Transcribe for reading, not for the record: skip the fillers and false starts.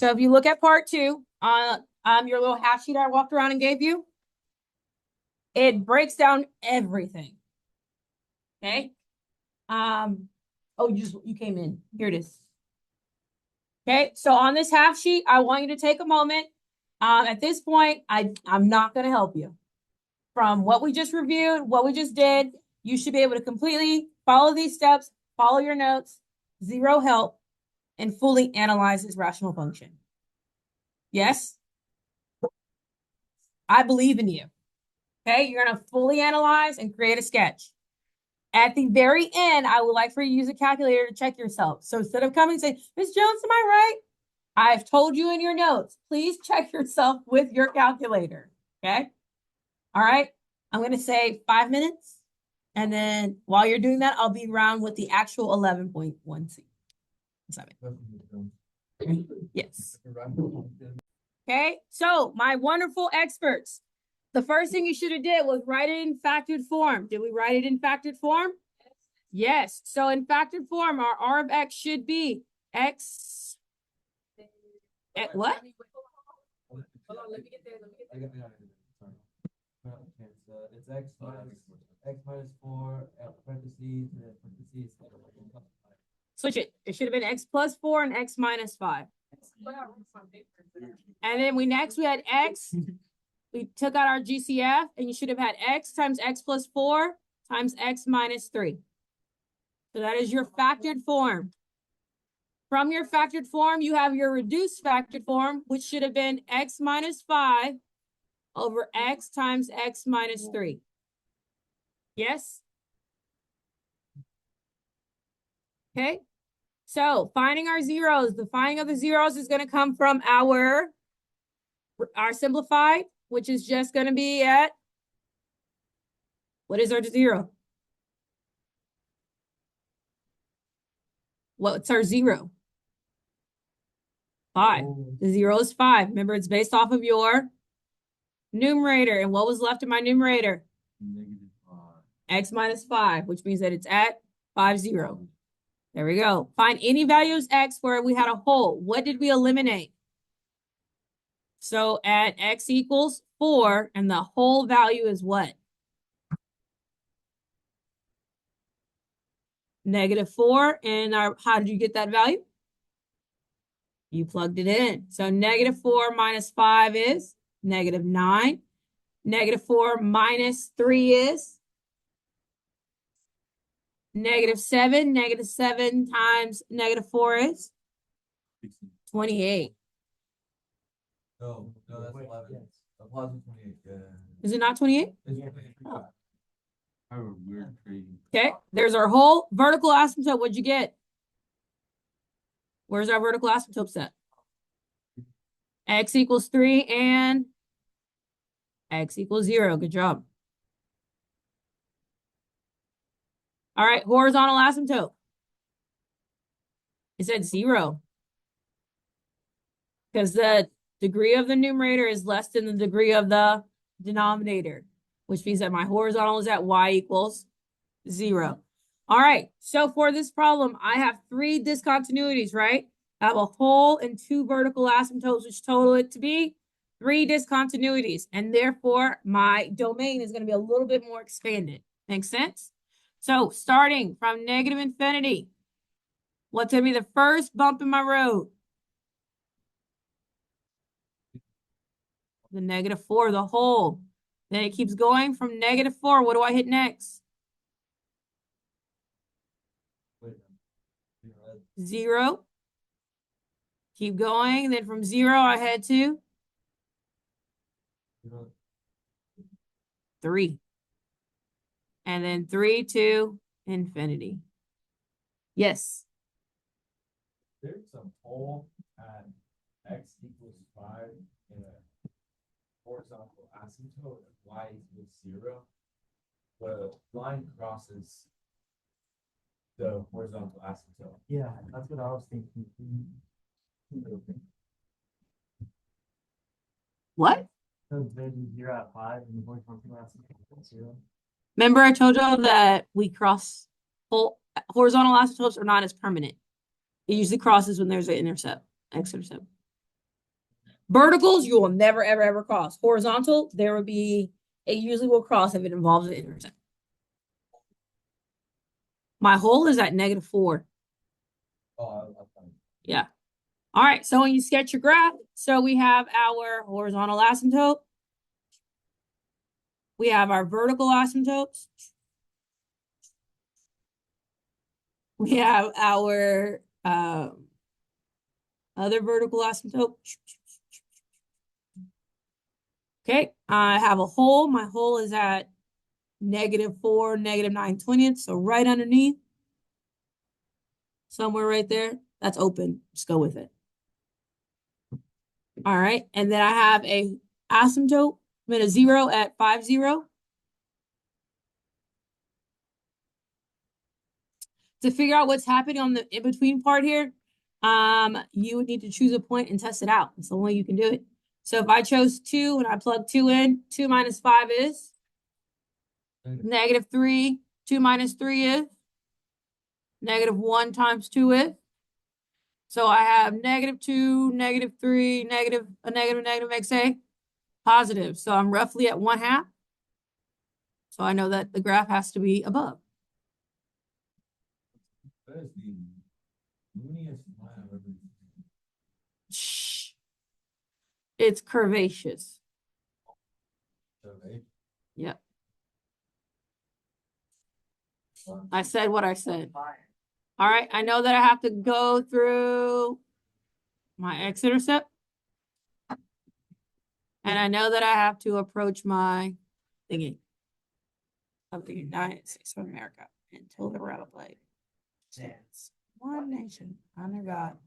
So if you look at part 2 on your little half sheet I walked around and gave you, it breaks down everything. Okay. Oh, you came in. Here it is. Okay, so on this half sheet, I want you to take a moment. At this point, I'm not going to help you. From what we just reviewed, what we just did, you should be able to completely follow these steps, follow your notes, zero help, and fully analyze this rational function. Yes? I believe in you. Okay, you're going to fully analyze and create a sketch. At the very end, I would like for you to use a calculator to check yourself. So instead of coming and saying, Ms. Jones, am I right? I've told you in your notes, please check yourself with your calculator. Okay. All right. I'm going to say 5 minutes. And then while you're doing that, I'll be around with the actual 11.1C. Yes. Okay. So my wonderful experts, the first thing you should have did was write it in factored form. Did we write it in factored form? Yes. So in factored form, our R of X should be X. At what? Hold on, let me get there. It's X minus 4, parentheses. Switch it. It should have been X plus 4 and X minus 5. And then we had X. We took out our GCF, and you should have had X times X plus 4 times X minus 3. So that is your factored form. From your factored form, you have your reduced factored form, which should have been X minus 5 over X times X minus 3. Yes? Okay. So finding our zeros, the finding of the zeros is going to come from our simplified, which is just going to be at, what is our 0? What's our 0? 5. The 0 is 5. Remember, it's based off of your numerator. And what was left in my numerator? -5. X minus 5, which means that it's at 5, 0. There we go. Find any values X where we had a whole. What did we eliminate? So at X equals 4, and the whole value is what? -4. And how did you get that value? You plugged it in. So -4 minus 5 is -9. -4 minus 3 is -7. -7 times -4 is 28. No, that's 11. Applause 28. Is it not 28? Oh. I have a weird trading. Okay, there's our whole vertical asymptote. What'd you get? Where's our vertical asymptote set? X equals 3 and X equals 0. Good job. All right, horizontal asymptote. It's at 0. Because the degree of the numerator is less than the degree of the denominator, which means that my horizontal is at Y equals 0. All right, so for this problem, I have 3 discontinuities, right? I have a whole and 2 vertical asymptotes, which total it to be 3 discontinuities. And therefore, my domain is going to be a little bit more expanded. Make sense? So starting from -infinity, what's going to be the first bump in my road? The -4, the whole. Then it keeps going from -4. What do I hit next? 0. Keep going. Then from 0, I head to 3. And then 3 to infinity. Yes. There's some hole at X equals 5 in a horizontal asymptote of Y equals 0. The line crosses the horizontal asymptote. Yeah, that's what I was thinking. What? So then you're at 5 and the horizontal asymptote is 0. Remember I told y'all that we cross horizontal asymptotes are not as permanent. It usually crosses when there's an intercept, x-intercept. Verticals, you will never, ever, ever cross. Horizontal, there will be, it usually will cross if it involves an intercept. My whole is at -4. Yeah. All right. So when you sketch your graph, so we have our horizontal asymptote. We have our vertical asymptotes. We have our other vertical asymptote. Okay. I have a hole. My hole is at -4, -9/20. So right underneath. Somewhere right there. That's open. Just go with it. All right. And then I have a asymptote, a 0 at 5, 0. To figure out what's happening on the in-between part here, you would need to choose a point and test it out. It's the only way you can do it. So if I chose 2 and I plug 2 in, 2 minus 5 is -3. 2 minus 3 is -1 times 2 is. So I have -2, -3, a negative makes a positive. So I'm roughly at 1/2. So I know that the graph has to be above. That is the looniest line I've ever seen. Shh. It's curvaceous. Okay. Yep. I said what I said. All right. I know that I have to go through my x-intercept. And I know that I have to approach my thingy of the United States of America until the republic stands one nation under God,